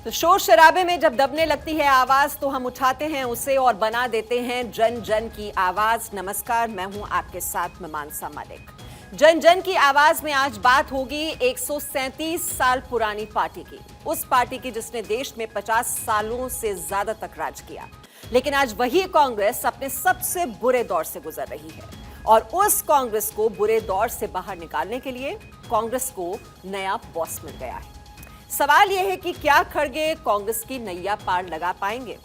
तो शोर शराबे में जब दबने लगती है आवाज तो हम उठाते हैं उसे और बना देते हैं जन जन की आवाज। नमस्कार, मैं हूं आपके साथ में मानसा मलिक। जन जन की आवाज में आज बात होगी 137 साल पुरानी पार्टी की, उस पार्टी की जिसने देश में 50 सालों से ज्यादा तक राज किया। लेकिन आज वही कांग्रेस अपने सबसे बुरे दौर से गुजर रही है और उस कांग्रेस को बुरे दौर से बाहर निकालने के लिए कांग्रेस को नया बॉस मिल गया है। सवाल यह है कि क्या खड़गे कांग्रेस की नैया पार लगा पाएंगे?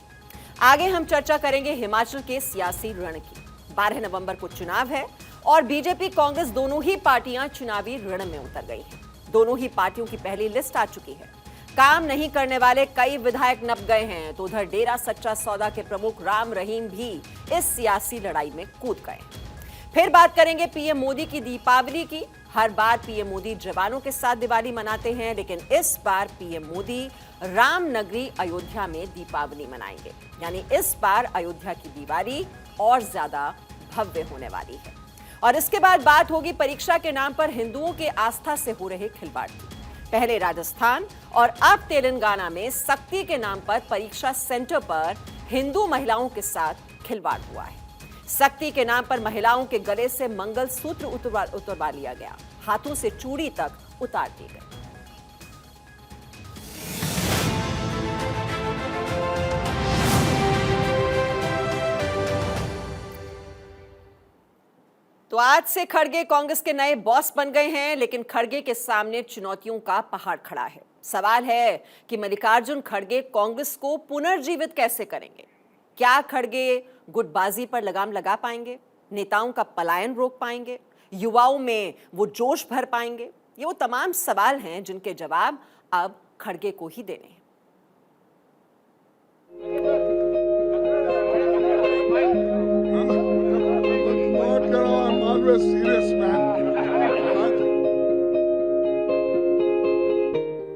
आगे हम चर्चा करेंगे हिमाचल के सियासी रण की। 12 नवंबर को चुनाव है और बीजेपी कांग्रेस दोनों ही पार्टियां चुनावी रण में उतर गई हैं। दोनों ही पार्टियों की पहली लिस्ट आ चुकी है। काम नहीं करने वाले कई विधायक नप गए हैं तो उधर डेरा सच्चा सौदा के प्रमुख राम रहीम भी इस सियासी लड़ाई में कूद गए। फिर बात करेंगे पीएम मोदी की दीपावली की। हर बार पीएम मोदी जवानों के साथ दिवाली मनाते हैं, लेकिन इस बार पीएम मोदी राम नगरी अयोध्या में दीपावली मनाएंगे। यानी इस बार अयोध्या की दिवाली और ज्यादा भव्य होने वाली है। और इसके बाद बात होगी परीक्षा के नाम पर हिंदुओं के आस्था से हो रहे खिलवाड़ की। पहले राजस्थान और अब तेलंगाना में सख्ती के नाम पर परीक्षा सेंटर पर हिंदू महिलाओं के साथ खिलवाड़ हुआ है। सख्ती के नाम पर महिलाओं के गले से मंगलसूत्र उतरवा लिया गया, हाथों से चूड़ी तक उतार दी गई। तो आज से खड़गे कांग्रेस के नए बॉस बन गए हैं, लेकिन खड़गे के सामने चुनौतियों का पहाड़ खड़ा है। सवाल है कि मल्लिकार्जुन खड़गे कांग्रेस को पुनर्जीवित कैसे करेंगे? क्या खड़गे गुटबाजी पर लगाम लगा पाएंगे? नेताओं का पलायन रोक पाएंगे? युवाओं में वो जोश भर पाएंगे? ये वो तमाम सवाल हैं जिनके जवाब अब खड़गे को ही देने हैं।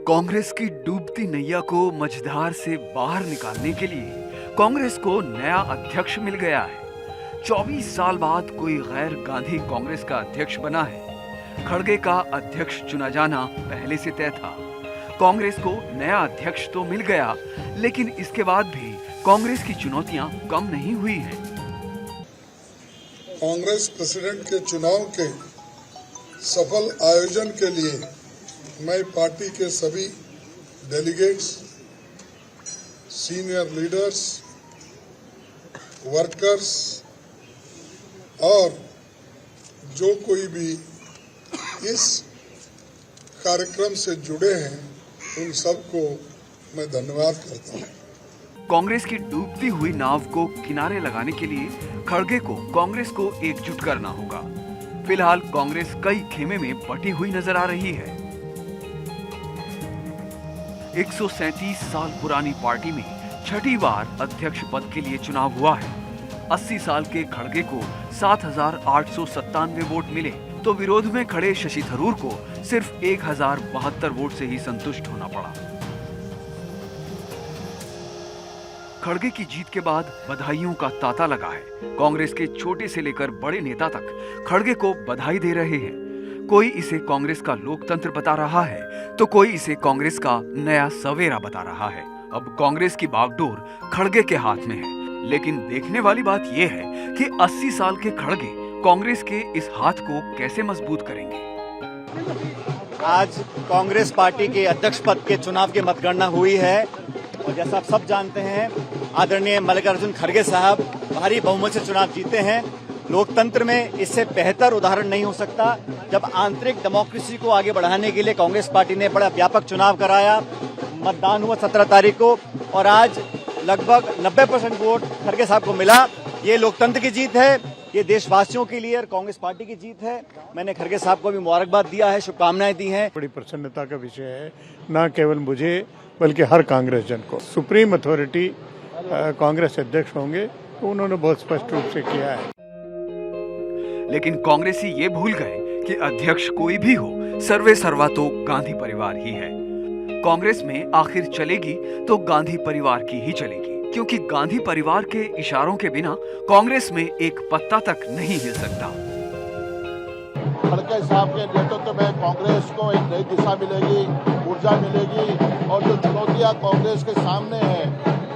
कांग्रेस की डूबती नैया को मझधार से बाहर निकालने के लिए कांग्रेस को नया अध्यक्ष मिल गया है। 24 साल बाद कोई गैर गांधी कांग्रेस का अध्यक्ष बना है। खड़गे का अध्यक्ष चुना जाना पहले से तय था। कांग्रेस को नया अध्यक्ष तो मिल गया, लेकिन इसके बाद भी कांग्रेस की चुनौतियां कम नहीं हुई हैं। कांग्रेस प्रेसिडेंट के चुनाव के सफल आयोजन के लिए मैं पार्टी के सभी डेलीगेट्स, सीनियर लीडर्स, वर्कर्स और जो कोई भी इस कार्यक्रम से जुड़े हैं उन सबको मैं धन्यवाद करता हूं। कांग्रेस की डूबती हुई नाव को किनारे लगाने के लिए खड़गे को कांग्रेस को एकजुट करना होगा। फिलहाल कांग्रेस कई खेमे में बटी हुई नजर आ रही है। 137 साल पुरानी पार्टी में छठी बार अध्यक्ष पद के लिए चुनाव हुआ है। 80 साल के खड़गे को 7,897 वोट मिले तो विरोध में खड़े शशि थरूर को सिर्फ 1,072 वोट से ही संतुष्ट होना पड़ा। खड़गे की जीत के बाद बधाइयों का तांता लगा है। कांग्रेस के छोटे से लेकर बड़े नेता तक खड़गे को बधाई दे रहे हैं। कोई इसे कांग्रेस का लोकतंत्र बता रहा है तो कोई इसे कांग्रेस का नया सवेरा बता रहा है। अब कांग्रेस की बागडोर खड़गे के हाथ में है, लेकिन देखने वाली बात यह है कि 80 साल के खड़गे कांग्रेस के इस हाथ को कैसे मजबूत करेंगे। आज कांग्रेस पार्टी के अध्यक्ष पद के चुनाव की मतगणना हुई है और जैसा आप सब जानते हैं, आदरणीय मल्लिकार्जुन खड़गे साहब भारी बहुमत से चुनाव जीते हैं। लोकतंत्र में इससे बेहतर उदाहरण नहीं हो सकता। जब आंतरिक डेमोक्रेसी को आगे बढ़ाने के लिए कांग्रेस पार्टी ने बड़ा व्यापक चुनाव कराया, मतदान हुआ 17 तारीख को और आज लगभग 90% वोट खड़गे साहब को मिला। ये लोकतंत्र की जीत है, ये देशवासियों के लिए और कांग्रेस पार्टी की जीत है। मैंने खड़गे साहब को भी मुबारकबाद दिया है, शुभकामनाएं दी हैं। बड़ी प्रसन्नता का विषय है, न केवल मुझे बल्कि हर कांग्रेस जन को। सुप्रीम अथॉरिटी कांग्रेस अध्यक्ष होंगे तो उन्होंने बहुत स्पष्ट रूप से किया है। लेकिन कांग्रेसी ये भूल गए कि अध्यक्ष कोई भी हो, सर्वे सर्वा तो गांधी परिवार ही है। कांग्रेस में आखिर चलेगी तो गांधी परिवार की ही चलेगी, क्योंकि गांधी परिवार के इशारों के बिना कांग्रेस में एक पत्ता तक नहीं हिल सकता। खड़गे साहब के नेतृत्व में कांग्रेस को एक नई दिशा मिलेगी, ऊर्जा मिलेगी और जो चुनौतियां कांग्रेस के सामने है,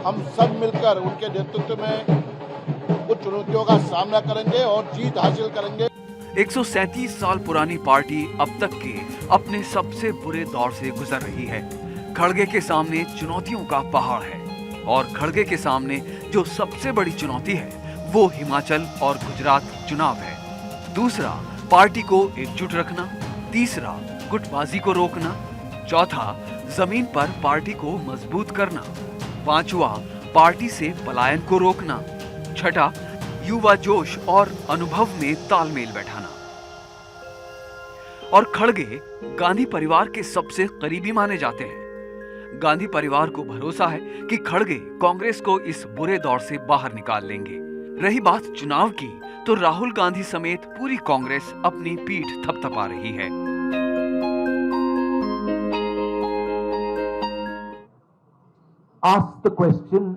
हम सब मिलकर उनके नेतृत्व में उन चुनौतियों का सामना करेंगे और जीत हासिल करेंगे। 137 साल पुरानी पार्टी अब तक के अपने सबसे बुरे दौर से गुजर रही है। खड़गे के सामने चुनौतियों का पहाड़ है और खड़गे के सामने जो सबसे बड़ी चुनौती है वो हिमाचल और गुजरात चुनाव है। दूसरा, पार्टी को एकजुट रखना। तीसरा, गुटबाजी को रोकना। चौथा, जमीन पर पार्टी को मजबूत करना। पांचवा, पार्टी से पलायन को रोकना। छठा, युवा जोश और अनुभव में तालमेल बैठाना। और खड़गे गांधी परिवार के सबसे करीबी माने जाते हैं। गांधी परिवार को भरोसा है कि खड़गे कांग्रेस को इस बुरे दौर से बाहर निकाल लेंगे। रही बात चुनाव की, तो राहुल गांधी समेत पूरी कांग्रेस अपनी पीठ थपथपा रही है। Asked the question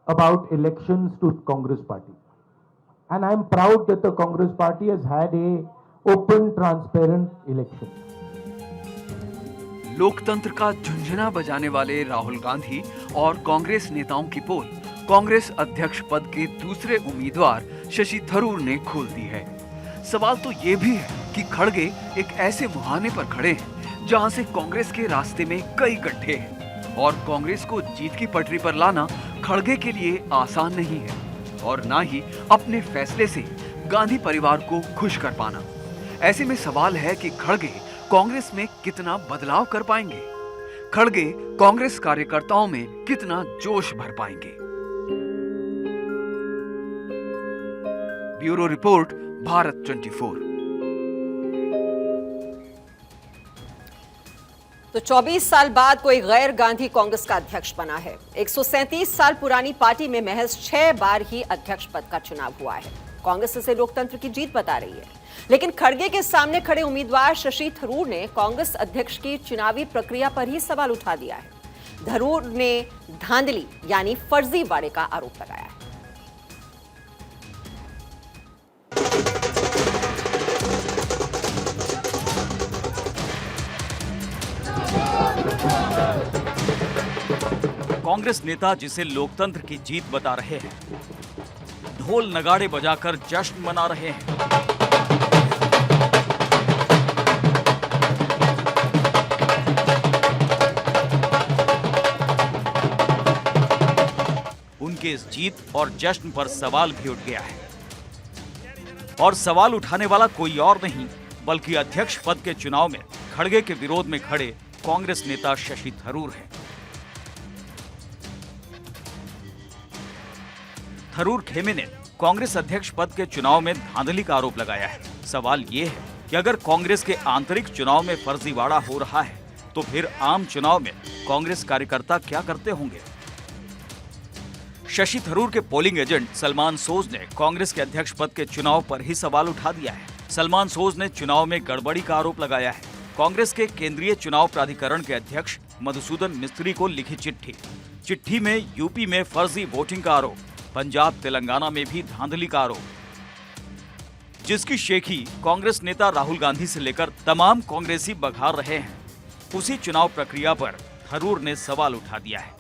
about elections to Congress party, and I am proud that the Congress party has had a open, transparent election. लोकतंत्र का झुंझुना बजाने वाले राहुल गांधी और कांग्रेस नेताओं की पोल कांग्रेस अध्यक्ष पद के दूसरे उम्मीदवार शशि थरूर ने खोल दी है। सवाल तो ये भी है कि खड़गे एक ऐसे मुहाने पर खड़े हैं जहां से कांग्रेस के रास्ते में कई गड्ढे हैं और कांग्रेस को जीत की पटरी पर लाना खड़गे के लिए आसान नहीं है और ना ही अपने फैसले से गांधी परिवार को खुश कर पाना। ऐसे में सवाल है कि खड़गे कांग्रेस में कितना बदलाव कर पाएंगे, खड़गे कांग्रेस कार्यकर्ताओं में कितना जोश भर पाएंगे। Bureau report, Bharat 24। तो 24 साल बाद कोई गैर गांधी कांग्रेस का अध्यक्ष बना है। 137 साल पुरानी पार्टी में महज 6 बार ही अध्यक्ष पद का चुनाव हुआ है। कांग्रेस इसे लोकतंत्र की जीत बता रही है, लेकिन खड़गे के सामने खड़े उम्मीदवार शशि थरूर ने कांग्रेस अध्यक्ष की चुनावी प्रक्रिया पर ही सवाल उठा दिया है। थरूर ने धांधली यानी फर्जीवाड़े का आरोप लगाया है। कांग्रेस नेता जिसे लोकतंत्र की जीत बता रहे हैं, ढोल नगाड़े बजाकर जश्न मना रहे हैं। उनके इस जीत और जश्न पर सवाल भी उठ गया है और सवाल उठाने वाला कोई और नहीं बल्कि अध्यक्ष पद के चुनाव में खड़गे के विरोध में खड़े कांग्रेस नेता शशि थरूर हैं। थरूर खेमे ने कांग्रेस अध्यक्ष पद के चुनाव में धांधली का आरोप लगाया है। सवाल ये है कि अगर कांग्रेस के आंतरिक चुनाव में फर्जीवाड़ा हो रहा है तो फिर आम चुनाव में कांग्रेस कार्यकर्ता क्या करते होंगे। शशि थरूर के पोलिंग एजेंट सलमान सोज ने कांग्रेस के अध्यक्ष पद के चुनाव पर ही सवाल उठा दिया है। सलमान सोज ने चुनाव में गड़बड़ी का आरोप लगाया है। कांग्रेस के केंद्रीय चुनाव प्राधिकरण के अध्यक्ष मधुसूदन मिस्त्री को लिखी चिट्ठी में यूपी में फर्जी वोटिंग का आरोप, पंजाब तेलंगाना में भी धांधली का आरोप, जिसकी शेखी कांग्रेस नेता राहुल गांधी से लेकर तमाम कांग्रेसी बघार रहे हैं। उसी चुनाव प्रक्रिया पर थरूर ने सवाल उठा दिया है।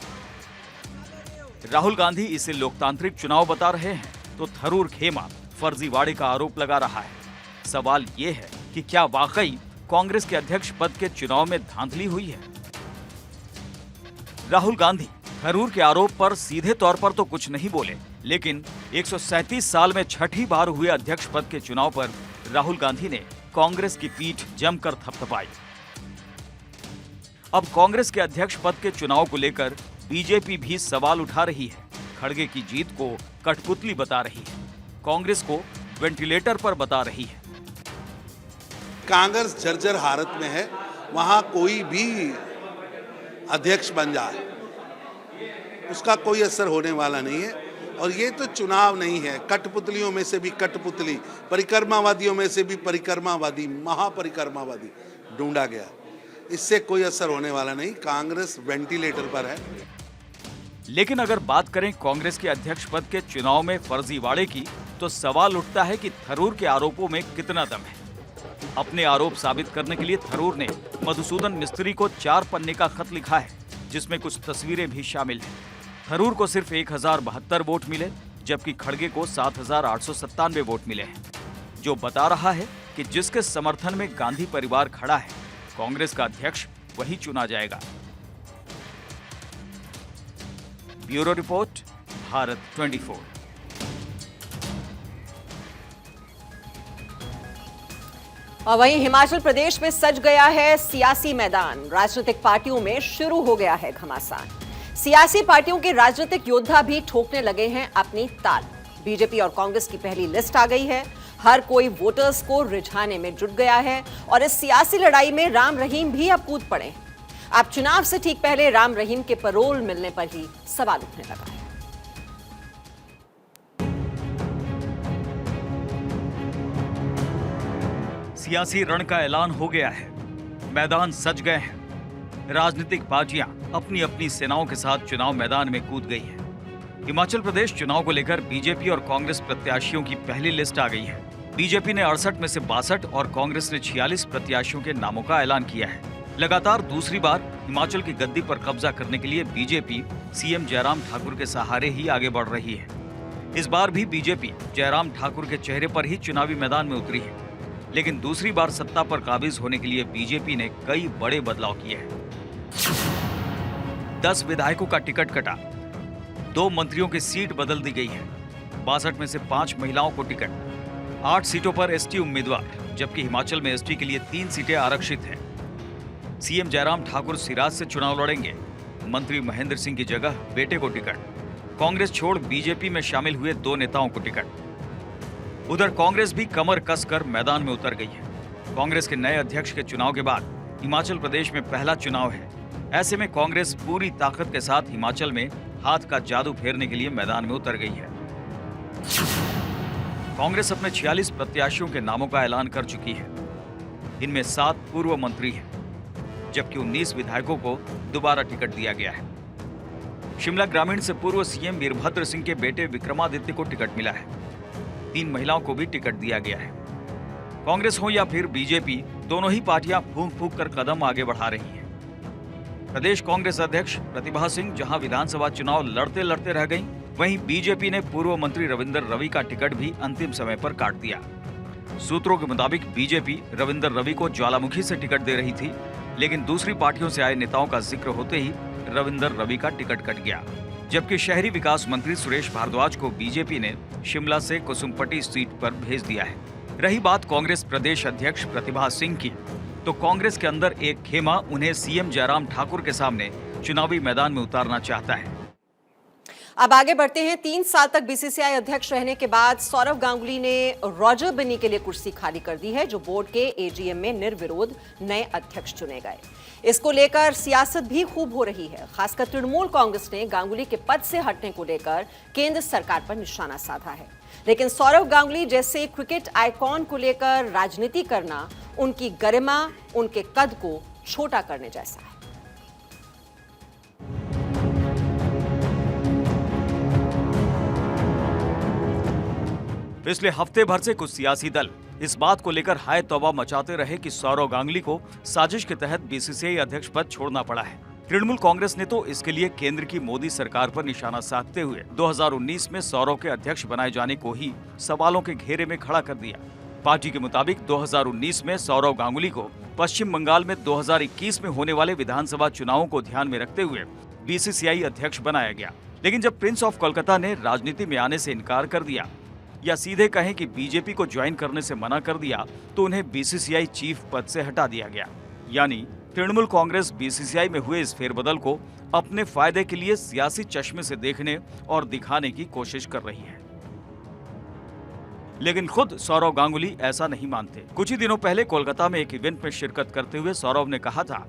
राहुल गांधी इसे लोकतांत्रिक चुनाव बता रहे हैं तो थरूर खेमा फर्जीवाड़े का आरोप लगा रहा है। सवाल ये है कि क्या वाकई कांग्रेस के अध्यक्ष पद के चुनाव में धांधली हुई है। राहुल गांधी थरूर के आरोप पर सीधे तौर पर तो कुछ नहीं बोले, लेकिन 137 साल में छठी बार हुए अध्यक्ष पद के चुनाव पर राहुल गांधी ने कांग्रेस की पीठ जमकर थपथपाई। अब कांग्रेस के अध्यक्ष पद के चुनाव को लेकर बीजेपी भी सवाल उठा रही है। खड़गे की जीत को कठपुतली बता रही है, कांग्रेस को वेंटिलेटर पर बता रही है। कांग्रेस जर्जर हालत में है, वहां कोई भी अध्यक्ष बन जाए उसका कोई असर होने वाला नहीं है। और ये तो चुनाव नहीं है, कठपुतलियों में से भी कठपुतली, परिक्रमावादियों में से भी परिक्रमावादी, महापरिक्रमावादी ढूंढा गया। इससे कोई असर होने वाला नहीं, कांग्रेस वेंटिलेटर पर है। लेकिन अगर बात करें कांग्रेस के अध्यक्ष पद के चुनाव में फर्जीवाड़े की, तो सवाल उठता है कि थरूर के आरोपों में कितना दम है। अपने आरोप साबित करने के लिए थरूर ने मधुसूदन मिस्त्री को 4 पन्ने का खत लिखा है, जिसमें कुछ तस्वीरें भी शामिल हैं। थरूर को सिर्फ 1072 वोट मिले, जबकि खड़गे को 7897 वोट मिले हैं, जो बता रहा है कि जिसके समर्थन में गांधी परिवार खड़ा है, कांग्रेस का अध्यक्ष वही चुना जाएगा। Bureau report, Bharat 24। और वहीं हिमाचल प्रदेश में सज गया है सियासी मैदान। राजनीतिक पार्टियों में शुरू हो गया है घमासान। सियासी पार्टियों के राजनीतिक योद्धा भी ठोकने लगे हैं अपनी ताल। बीजेपी और कांग्रेस की पहली लिस्ट आ गई है। हर कोई वोटर्स को रिझाने में जुट गया है और इस सियासी लड़ाई में राम रहीम भी अब कूद पड़े हैं। अब चुनाव से ठीक पहले राम रहीम के पैरोल मिलने पर ही सवाल उठने लगा है। सियासी रण का ऐलान हो गया है, मैदान सज गए हैं। राजनीतिक पार्टियां अपनी अपनी सेनाओं के साथ चुनाव मैदान में कूद गई हैं। हिमाचल प्रदेश चुनाव को लेकर बीजेपी और कांग्रेस प्रत्याशियों की पहली लिस्ट आ गई है। बीजेपी ने 68 में से 62 और कांग्रेस ने 46 प्रत्याशियों के नामों का ऐलान किया है। लगातार दूसरी बार हिमाचल की गद्दी पर कब्जा करने के लिए बीजेपी सीएम जयराम ठाकुर के सहारे ही आगे बढ़ रही है। इस बार भी बीजेपी जयराम ठाकुर के चेहरे पर ही चुनावी मैदान में उतरी है, लेकिन दूसरी बार सत्ता पर काबिज होने के लिए बीजेपी ने कई बड़े बदलाव किए हैं। 10 विधायकों का टिकट कटा, 2 मंत्रियों की सीट बदल दी गई है। 62 में से 5 महिलाओं को टिकट, 8 सीटों पर एसटी उम्मीदवार, जबकि हिमाचल में एसटी के लिए 3 सीटें आरक्षित हैं। सीएम जयराम ठाकुर सिराज से चुनाव लड़ेंगे। मंत्री महेंद्र सिंह की जगह बेटे को टिकट। कांग्रेस छोड़ बीजेपी में शामिल हुए 2 नेताओं को टिकट। उधर कांग्रेस भी कमर कसकर मैदान में उतर गई है। कांग्रेस के नए अध्यक्ष के चुनाव के बाद हिमाचल प्रदेश में पहला चुनाव है। ऐसे में कांग्रेस पूरी ताकत के साथ हिमाचल में हाथ का जादू फेरने के लिए मैदान में उतर गई है। कांग्रेस अपने 46 प्रत्याशियों के नामों का ऐलान कर चुकी है। इनमें 7 पूर्व मंत्री हैं, जबकि 19 विधायकों को दोबारा टिकट दिया गया है। शिमला ग्रामीण से पूर्व सीएम वीरभद्र सिंह के बेटे विक्रमादित्य को टिकट मिला है। 3 महिलाओं को भी टिकट दिया गया है। कांग्रेस हो या फिर बीजेपी, दोनों ही पार्टियां फूंक फूंक कर कदम आगे बढ़ा रही हैं। प्रदेश कांग्रेस अध्यक्ष प्रतिभा सिंह जहां विधानसभा चुनाव लड़ते लड़ते रह गईं, वहीं बीजेपी ने पूर्व मंत्री रविंदर रवि का टिकट भी अंतिम समय पर काट दिया। सूत्रों के मुताबिक बीजेपी रविंदर रवि को ज्वालामुखी से टिकट दे रही थी, लेकिन दूसरी पार्टियों से आए नेताओं का जिक्र होते ही रविंदर रवि का टिकट कट गया। जबकि शहरी विकास मंत्री सुरेश भारद्वाज को बीजेपी ने शिमला से कुसुमपट्टी सीट पर भेज दिया है। रही बात कांग्रेस प्रदेश अध्यक्ष प्रतिभा सिंह की, तो कांग्रेस के अंदर एक खेमा उन्हें सीएम जयराम ठाकुर के सामने चुनावी मैदान में उतारना चाहता है। अब आगे बढ़ते हैं। 3 साल तक बीसीसीआई अध्यक्ष रहने के बाद सौरव गांगुली ने रॉजर बिन्नी के लिए कुर्सी खाली कर दी है, जो बोर्ड के एजीएम में निर्विरोध नए अध्यक्ष चुने गए। इसको लेकर सियासत भी खूब हो रही है। खासकर तृणमूल कांग्रेस ने गांगुली के पद से हटने को लेकर केंद्र सरकार पर निशाना साधा है। लेकिन सौरव गांगुली जैसे क्रिकेट आइकॉन को लेकर राजनीति करना उनकी गरिमा, उनके कद को छोटा करने जैसा है। पिछले हफ्ते भर से कुछ सियासी दल इस बात को लेकर हाय तौबा मचाते रहे कि सौरव गांगुली को साजिश के तहत बीसीसीआई अध्यक्ष पद छोड़ना पड़ा है। तृणमूल कांग्रेस ने तो इसके लिए केंद्र की मोदी सरकार पर निशाना साधते हुए 2019 में सौरव के अध्यक्ष बनाए जाने को ही सवालों के घेरे में खड़ा कर दिया। पार्टी के मुताबिक 2019 में सौरव गांगुली को पश्चिम बंगाल में 2021 में होने वाले विधानसभा चुनावों को ध्यान में रखते हुए बीसीसीआई अध्यक्ष बनाया गया। लेकिन जब प्रिंस ऑफ कोलकाता ने राजनीति में आने से इनकार कर दिया, या सीधे कहें कि बीजेपी को ज्वाइन करने से मना कर दिया, तो उन्हें बीसीसीआई चीफ पद से हटा दिया गया। यानी तृणमूल कांग्रेस बीसीसीआई में हुए इस फेरबदल को अपने फायदे के लिए सियासी चश्मे से देखने और दिखाने की कोशिश कर रही है। लेकिन खुद सौरव गांगुली ऐसा नहीं मानते। कुछ ही दिनों पहले कोलकाता में एक इवेंट में शिरकत करते हुए सौरव ने कहा था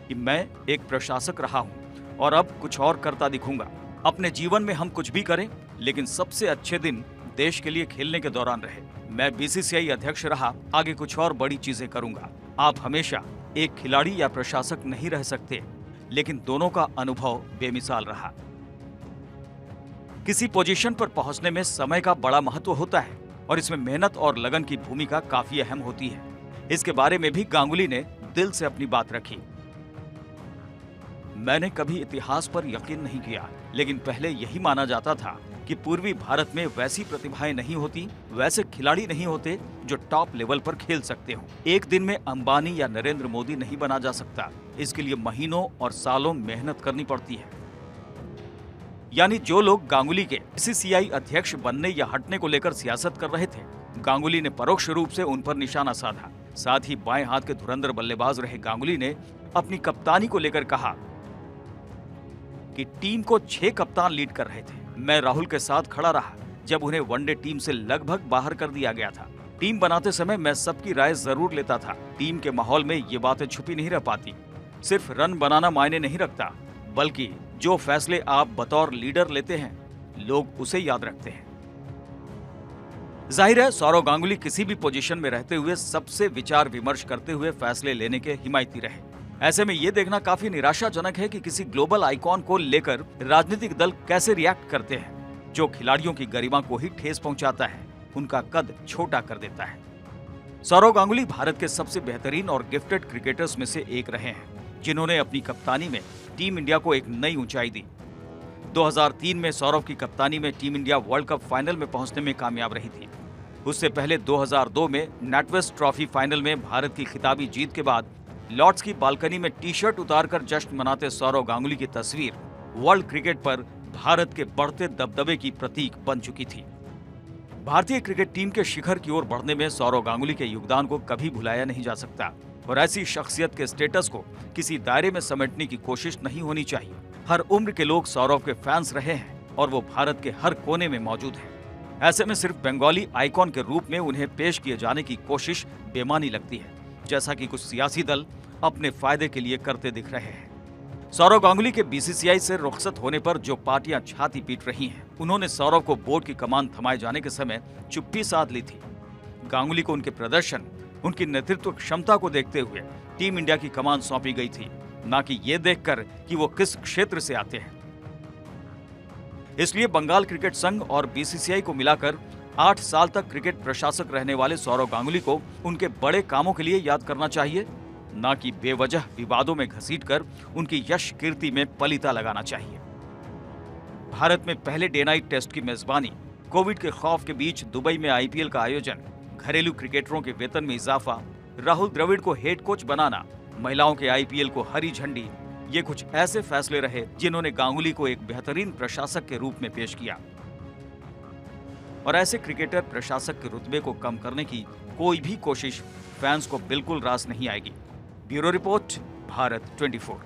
कि मैं एक प्रशासक रहा हूं और अब कुछ और करता दिखूंगा। अपने जीवन में हम कुछ भी करें, लेकिन सबसे अच्छे दिन देश के लिए खेलने के दौरान रहे। मैं बीसीसीआई अध्यक्ष रहा, आगे कुछ और बड़ी चीजें करूंगा। आप हमेशा एक खिलाड़ी या प्रशासक नहीं रह सकते, लेकिन दोनों का अनुभव बेमिसाल रहा। किसी पोजीशन पर पहुंचने में समय का बड़ा महत्व होता है। और इसमें मेहनत और लगन की भूमिका काफी अहम होती है। इसके बारे में भी गांगुली ने दिल से अपनी बात रखी। मैंने कभी इतिहास पर यकीन नहीं किया, लेकिन पहले यही माना जाता था कि पूर्वी भारत में वैसी प्रतिभाएं नहीं होती, वैसे खिलाड़ी नहीं होते जो टॉप लेवल पर खेल सकते हो। एक दिन में अंबानी या नरेंद्र मोदी नहीं बना जा सकता, इसके लिए महीनों और सालों मेहनत करनी पड़ती है। यानी जो लोग गांगुली के बीसीसीआई अध्यक्ष बनने या हटने को लेकर सियासत कर रहे थे, गांगुली ने परोक्ष रूप से उन पर निशाना साधा। साथ ही बाएं हाथ के धुरंधर बल्लेबाज रहे गांगुली ने अपनी कप्तानी को लेकर कहा कि टीम को 6 कप्तान लीड कर रहे थे। मैं राहुल के साथ खड़ा रहा जब उन्हें वनडे टीम से लगभग बाहर कर दिया गया था। टीम बनाते समय मैं सबकी राय जरूर लेता था। टीम के माहौल में ये बातें छुपी नहीं रह पाती। सिर्फ रन बनाना मायने नहीं रखता, बल्कि जो फैसले आप बतौर लीडर लेते हैं, लोग उसे याद रखते हैं। जाहिर है सौरव गांगुली किसी भी पोजीशन में रहते हुए सबसे विचार विमर्श करते हुए फैसले लेने के हिमायती रहे। ऐसे में ये देखना काफी निराशाजनक है कि किसी ग्लोबल आइकॉन को लेकर राजनीतिक दल कैसे रिएक्ट करते हैं, जो खिलाड़ियों की गरिमा को ही ठेस पहुंचाता है, उनका कद छोटा कर देता है। सौरव गांगुली भारत के सबसे बेहतरीन और गिफ्टेड क्रिकेटर्स में से एक रहे हैं, जिन्होंने अपनी कप्तानी में टीम इंडिया को एक नई ऊंचाई दी। 2003 में सौरव की कप्तानी में team India world cup final में पहुंचने में कामयाब रही थी। उससे पहले 2002 में नेटवेस्ट ट्रॉफी फाइनल में भारत की खिताबी जीत के बाद लॉर्ड्स की बालकनी में टी-शर्ट उतारकर जश्न मनाते सौरव गांगुली की तस्वीर वर्ल्ड क्रिकेट पर भारत के बढ़ते दबदबे की प्रतीक बन चुकी थी। भारतीय क्रिकेट टीम के शिखर की ओर बढ़ने में सौरव गांगुली के योगदान को कभी भुलाया नहीं जा सकता और ऐसी शख्सियत के स्टेटस को किसी दायरे में समेटने की कोशिश नहीं होनी चाहिए। हर उम्र के लोग सौरव के फैंस रहे हैं और वो भारत के हर कोने में मौजूद हैं। ऐसे में सिर्फ बंगाली आइकॉन के रूप में उन्हें पेश किए जाने की कोशिश बेमानी लगती है, जैसा कि कुछ सियासी दल अपने फायदे के लिए करते दिख रहे हैं। सौरव गांगुली के बीसीसीआई से रुखसत होने पर जो पार्टियां छाती पीट रही हैं, उन्होंने सौरव को बोर्ड की कमान थमाए जाने के समय चुप्पी साध ली थी। गांगुली को उनके प्रदर्शन, उनकी नेतृत्व क्षमता को देखते हुए टीम इंडिया की कमान सौंपी गई थी, न कि ये देखकर कि वो किस क्षेत्र से आते हैं। इसलिए बंगाल क्रिकेट संघ और बीसीसीआई को मिलाकर 8 साल तक क्रिकेट प्रशासक रहने वाले सौरव गांगुली को उनके बड़े कामों के लिए याद करना चाहिए, न कि बेवजह विवादों में घसीटकर उनकी यश कीर्ति में पलीता लगाना चाहिए। भारत में पहले डे नाइट टेस्ट की मेजबानी, कोविड के खौफ के बीच दुबई में आईपीएल का आयोजन, घरेलू क्रिकेटरों के वेतन में इजाफा, राहुल द्रविड़ को हेड कोच बनाना, महिलाओं के आईपीएल को हरी झंडी, ये कुछ ऐसे फैसले रहे जिन्होंने गांगुली को एक बेहतरीन प्रशासक के रूप में पेश किया। और ऐसे क्रिकेटर प्रशासक के रुतबे को कम करने की कोई भी कोशिश फैंस को बिल्कुल रास नहीं आएगी। Bureau report, Bharat 24।